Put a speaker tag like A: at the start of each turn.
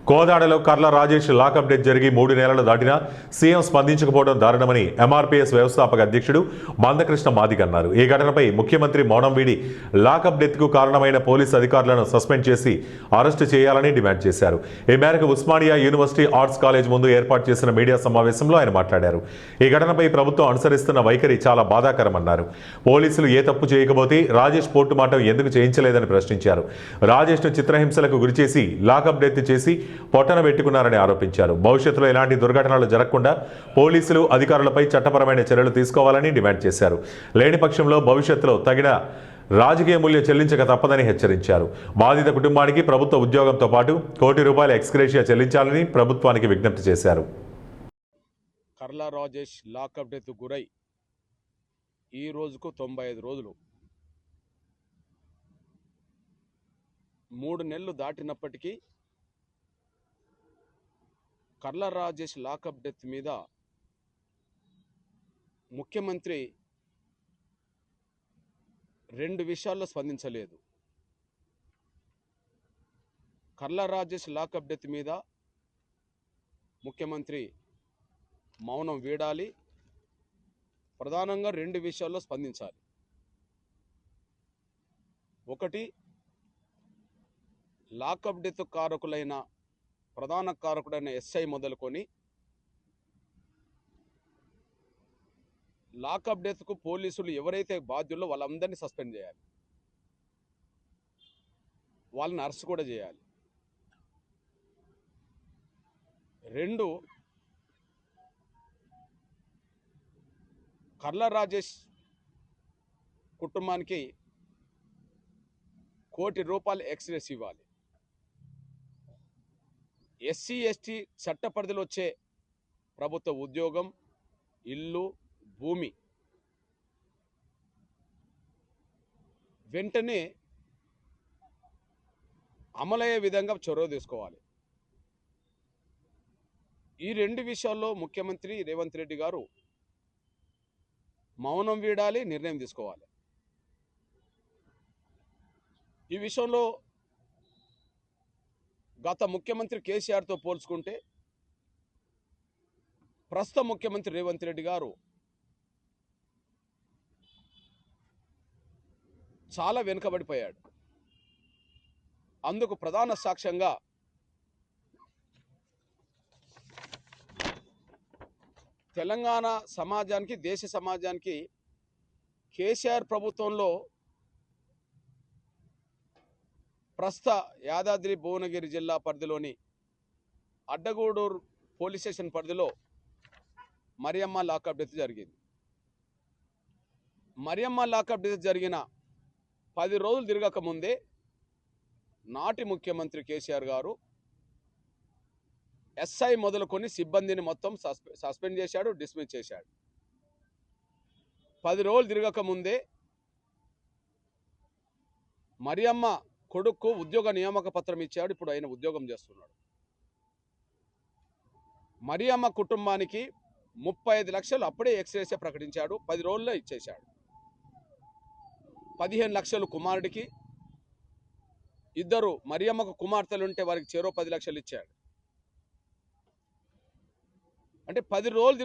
A: కోదాడలో కర్ల Rajesh lockup death జరిగి 3 నెలలు దాటినా సీఎం స్పందించకపోవడం దారుణమని ఎంఆర్పీఎస్ వ్యవస్థాపక అధ్యక్షుడు మందకృష్ణ మాదిగ అన్నారు. ఈ ఘటనపై ముఖ్యమంత్రి మౌనం వీడి లాకప్ డెత్కు కారణమైన పోలీసు అధికారులను సస్పెండ్ చేసి అరెస్టు చేయాలని డిమాండ్ చేశారు. ఈ మేరకు ఉస్మానియా యూనివర్సిటీ ఆర్ట్స్ కాలేజ్ ముందు ఏర్పాటు చేసిన మీడియా సమావేశంలో ఆయన మాట్లాడారు. ఈ ఘటనపై ప్రభుత్వం అనుసరిస్తున్న వైఖరి చాలా బాధాకరమన్నారు. పోలీసులు ఏ తప్పు చేయకపోతే రాజేష్ పోర్టుమార్టం ఎందుకు చేయించలేదని ప్రశ్నించారు. రాజేష్ను చిత్రహింసలకు గురిచేసి లాకప్ డెత్ చేసి పొట్టన పెట్టుకున్నారని ఆరోపించారు. భవిష్యత్తులో ఎలాంటి దుర్ఘటనలు జరగకుండా పోలీసులు అధికారులపై చట్టపరమైన చర్యలు తీసుకోవాలని డిమాండ్ చేశారు. లేని పక్షంలో భవిష్యత్తులో తగిన రాజకీయ మూల్యం చెల్లించక తప్పదని హెచ్చరించారు. బాధిత కుటుంబానికి ప్రభుత్వ ఉద్యోగంతో పాటు ₹1 కోటి ఎక్స్గ్రేషియా చెల్లించాలని ప్రభుత్వానికి విజ్ఞప్తి చేశారు.
B: కర్ల రాజేష్ లాకప్ డెత్ గురై ఈ రోజుకు 95 రోజులు. 3 నెలలు దాటినప్పటికీ కర్ల రాజేష్ లాకప్ డెత్ మీద ముఖ్యమంత్రి 2 విషయాల్లో స్పందించలేదు. కర్ల రాజేష్ లాకప్ డెత్ మీద ముఖ్యమంత్రి మౌనం వీడాలి. ప్రధానంగా 2 విషయాల్లో స్పందించాలి. ఒకటి, లాకప్ డెత్ ప్రధాన కారకుడైన ఎస్ఐ మొదలుకొని లాకప్ డెత్కు పోలీసులు ఎవరైతే బాధ్యుల్లో వాళ్ళందరినీ సస్పెండ్ చేయాలి. వాళ్ళని అరెస్ట్ కూడా చేయాలి. 2, కర్ల రాజేష్ కుటుంబానికి ₹1 కోటి ఎక్స్గ్రేషియా ఇవ్వాలి. ఎస్సీ ఎస్టీ చట్ట పరిధిలో వచ్చే ప్రభుత్వ ఉద్యోగం, ఇల్లు, భూమి వెంటనే అమలయ్యే విధంగా చొరవ తీసుకోవాలి. ఈ 2 విషయాల్లో ముఖ్యమంత్రి రేవంత్ రెడ్డి గారు మౌనం వీడాలి, నిర్ణయం తీసుకోవాలి. ఈ విషయంలో గత ముఖ్యమంత్రి కేసీఆర్తో పోల్చుకుంటే ప్రస్తుత ముఖ్యమంత్రి రేవంత్ రెడ్డి గారు చాలా వెనుకబడిపోయాడు. అందుకు ప్రధాన సాక్ష్యంగా తెలంగాణ సమాజానికి, దేశ సమాజానికి కేసీఆర్ ప్రభుత్వంలో ప్రస్తుత యాదాద్రి భువనగిరి జిల్లా పరిధిలోని అడ్డగూడూరు పోలీస్ స్టేషన్ పరిధిలో మరియమ్మ లాకప్ డెత్ జరిగింది. మరియమ్మ లాకప్ డెత్ జరిగిన 10 రోజులు తిరగక ముందే నాటి ముఖ్యమంత్రి కేసీఆర్ గారు ఎస్ఐ మొదలుకొని సిబ్బందిని మొత్తం సస్పెండ్ చేశాడు, డిస్మిస్ చేశాడు. 10 రోజులు తిరగక ముందే మరియమ్మ కొడుకు ఉద్యోగ నియామక పత్రం ఇచ్చాడు. ఇప్పుడు ఆయన ఉద్యోగం చేస్తున్నాడు. మరియమ్మ కుటుంబానికి 35 లక్షలు అప్పుడే ఎక్స్గ్రేషియా ప్రకటించాడు. 10 రోజుల్లో ఇచ్చేశాడు. 15 లక్షలు కుమారుడికి, 2 మరియమ్మకు కుమార్తెలుంటే వారికి చెరో 10 లక్షలు ఇచ్చాడు. అంటే 10 రోజులు